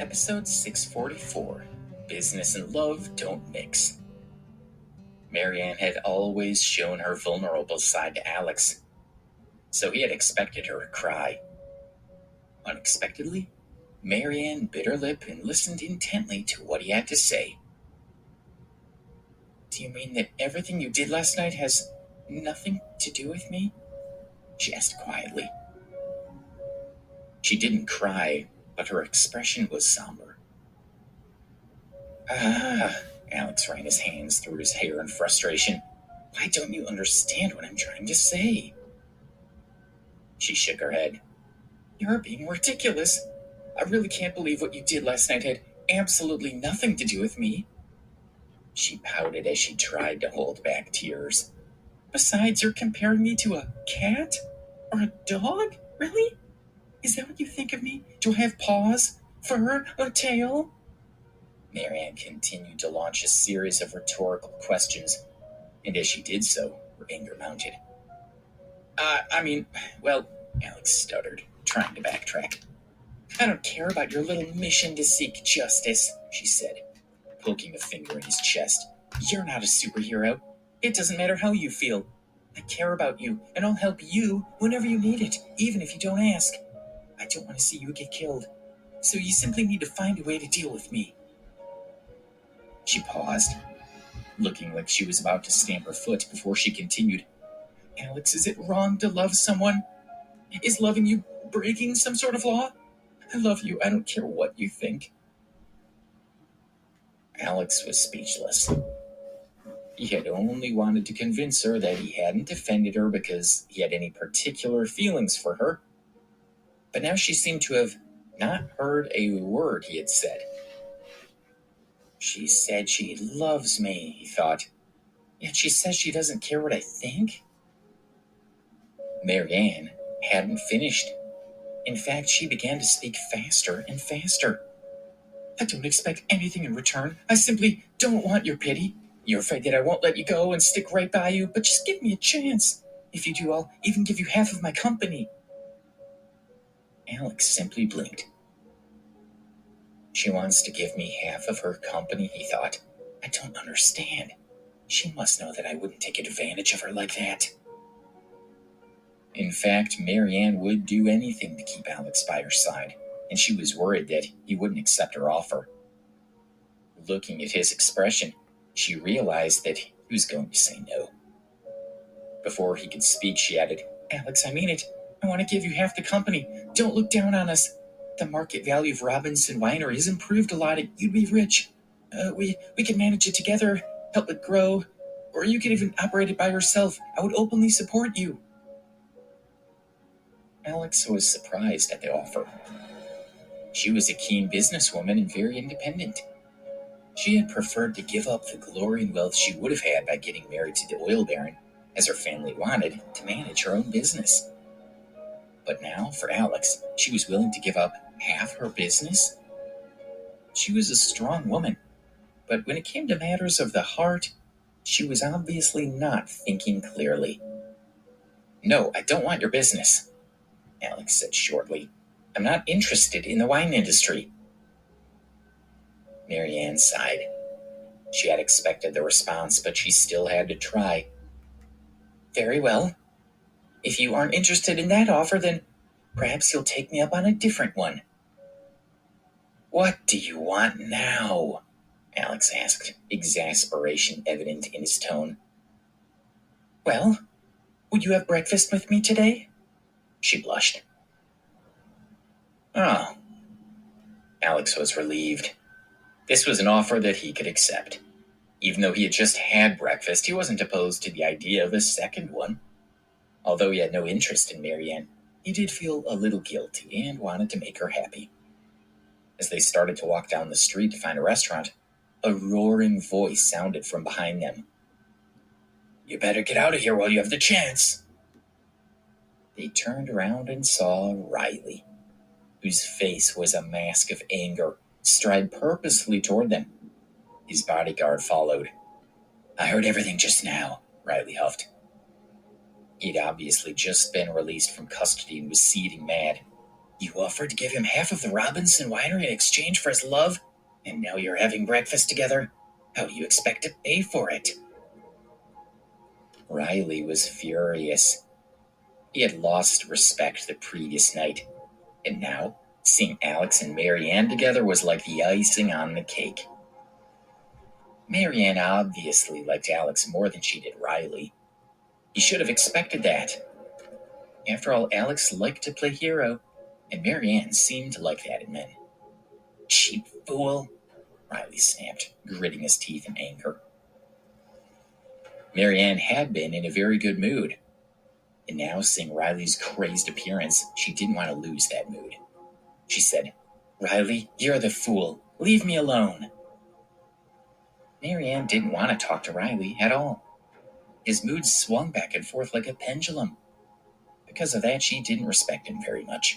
Episode 644, Business and Love Don't Mix. Marianne had always shown her vulnerable side to Alex, so he had expected her to cry. Unexpectedly, Marianne bit her lip and listened intently to what he had to say. "Do you mean that everything you did last night has nothing to do with me?" she asked quietly. She didn't cry, but her expression was somber. Alex ran his hands through his hair in frustration. "Why don't you understand what I'm trying to say?" She shook her head. "You're being ridiculous. I really can't believe what you did last night had absolutely nothing to do with me." She pouted as she tried to hold back tears. "Besides, you're comparing me to a cat? Or a dog? Really? Is that what you think of me? Do I have paws, fur, a tail?" Marianne continued to launch a series of rhetorical questions, and as she did so, her anger mounted. Well, Alex stuttered, trying to backtrack. "I don't care about your little mission to seek justice," she said, poking a finger in his chest. "You're not a superhero. It doesn't matter how you feel. I care about you, and I'll help you whenever you need it, even if you don't ask. I don't want to see you get killed, so you simply need to find a way to deal with me." She paused, looking like she was about to stamp her foot before she continued. "Alex, is it wrong to love someone? Is loving you breaking some sort of law? I love you. I don't care what you think." Alex was speechless. He had only wanted to convince her that he hadn't offended her because he had any particular feelings for her. But now she seemed to have not heard a word he had said. "She said she loves me," he thought. "Yet she says she doesn't care what I think." Marianne hadn't finished. In fact, she began to speak faster and faster. "I don't expect anything in return. I simply don't want your pity. You're afraid that I won't let you go and stick right by you, but just give me a chance. If you do, I'll even give you half of my company." Alex simply blinked. "She wants to give me half of her company," he thought. "I don't understand. She must know that I wouldn't take advantage of her like that." In fact, Marianne would do anything to keep Alex by her side, and she was worried that he wouldn't accept her offer. Looking at his expression, she realized that he was going to say no. Before he could speak, she added, "Alex, I mean it. I want to give you half the company. Don't look down on us. The market value of Robinson Winery has improved a lot. You'd be rich. We could manage it together, help it grow, or you could even operate it by yourself. I would openly support you." Alex was surprised at the offer. She was a keen businesswoman and very independent. She had preferred to give up the glory and wealth she would have had by getting married to the oil baron, as her family wanted, to manage her own business. But now, for Alex, she was willing to give up half her business? She was a strong woman, but when it came to matters of the heart, she was obviously not thinking clearly. "No, I don't want your business," Alex said shortly. "I'm not interested in the wine industry." Marianne sighed. She had expected the response, but she still had to try. "Very well. If you aren't interested in that offer, then perhaps you'll take me up on a different one." "What do you want now?" Alex asked, exasperation evident in his tone. "Well, would you have breakfast with me today?" She blushed. "Oh." Alex was relieved. This was an offer that he could accept. Even though he had just had breakfast, he wasn't opposed to the idea of a second one. Although he had no interest in Marianne, he did feel a little guilty and wanted to make her happy. As they started to walk down the street to find a restaurant, a roaring voice sounded from behind them. "You better get out of here while you have the chance." They turned around and saw Riley, whose face was a mask of anger, stride purposefully toward them. His bodyguard followed. "I heard everything just now," Riley huffed. He'd obviously just been released from custody and was seething mad. You offered to give him half of the Robinson winery in exchange for his love, and now you're having breakfast together? How do you expect to pay for it? Riley was furious. He had lost respect the previous night, and now seeing Alex and Marianne together was like the icing on the cake. Marianne obviously liked Alex more than she did Riley. He should have expected that. After all, Alex liked to play hero, and Marianne seemed to like that in men. Cheap fool, Riley snapped, gritting his teeth in anger. Marianne had been in a very good mood, and now seeing Riley's crazed appearance, she didn't want to lose that mood. She said, "Riley, you're the fool. Leave me alone." Marianne didn't want to talk to Riley at all. His mood swung back and forth like a pendulum. Because of that, she didn't respect him very much.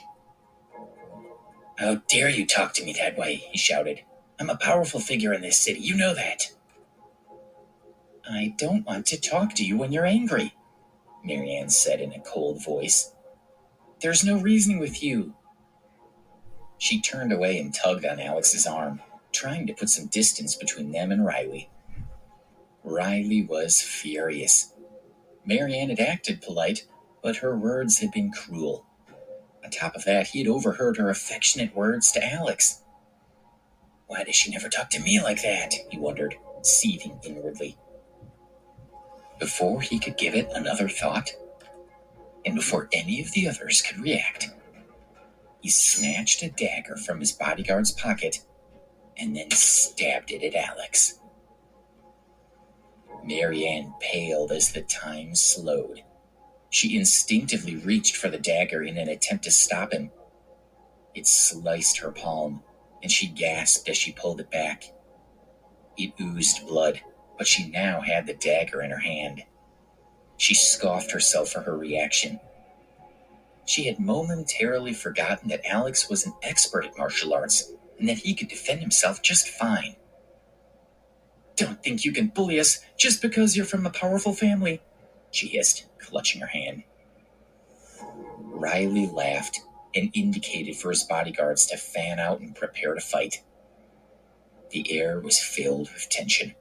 "How dare you talk to me that way?" he shouted. "I'm a powerful figure in this city. You know that." "I don't want to talk to you when you're angry," Marianne said in a cold voice. "There's no reasoning with you." She turned away and tugged on Alex's arm, trying to put some distance between them and Riley. Riley was furious. Marianne had acted polite, but her words had been cruel. On top of that, he had overheard her affectionate words to Alex. Why does she never talk to me like that? He wondered, seething inwardly. Before he could give it another thought, and before any of the others could react, he snatched a dagger from his bodyguard's pocket and then stabbed it at Alex. Marianne paled as the time slowed. She instinctively reached for the dagger in an attempt to stop him. It sliced her palm, and she gasped as she pulled it back. It oozed blood, but she now had the dagger in her hand. She scoffed herself for her reaction. She had momentarily forgotten that Alex was an expert at martial arts and that he could defend himself just fine. "Don't think you can bully us just because you're from a powerful family," she hissed, clutching her hand. Riley laughed and indicated for his bodyguards to fan out and prepare to fight. The air was filled with tension.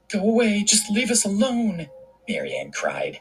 "Go away, just leave us alone," Marianne cried.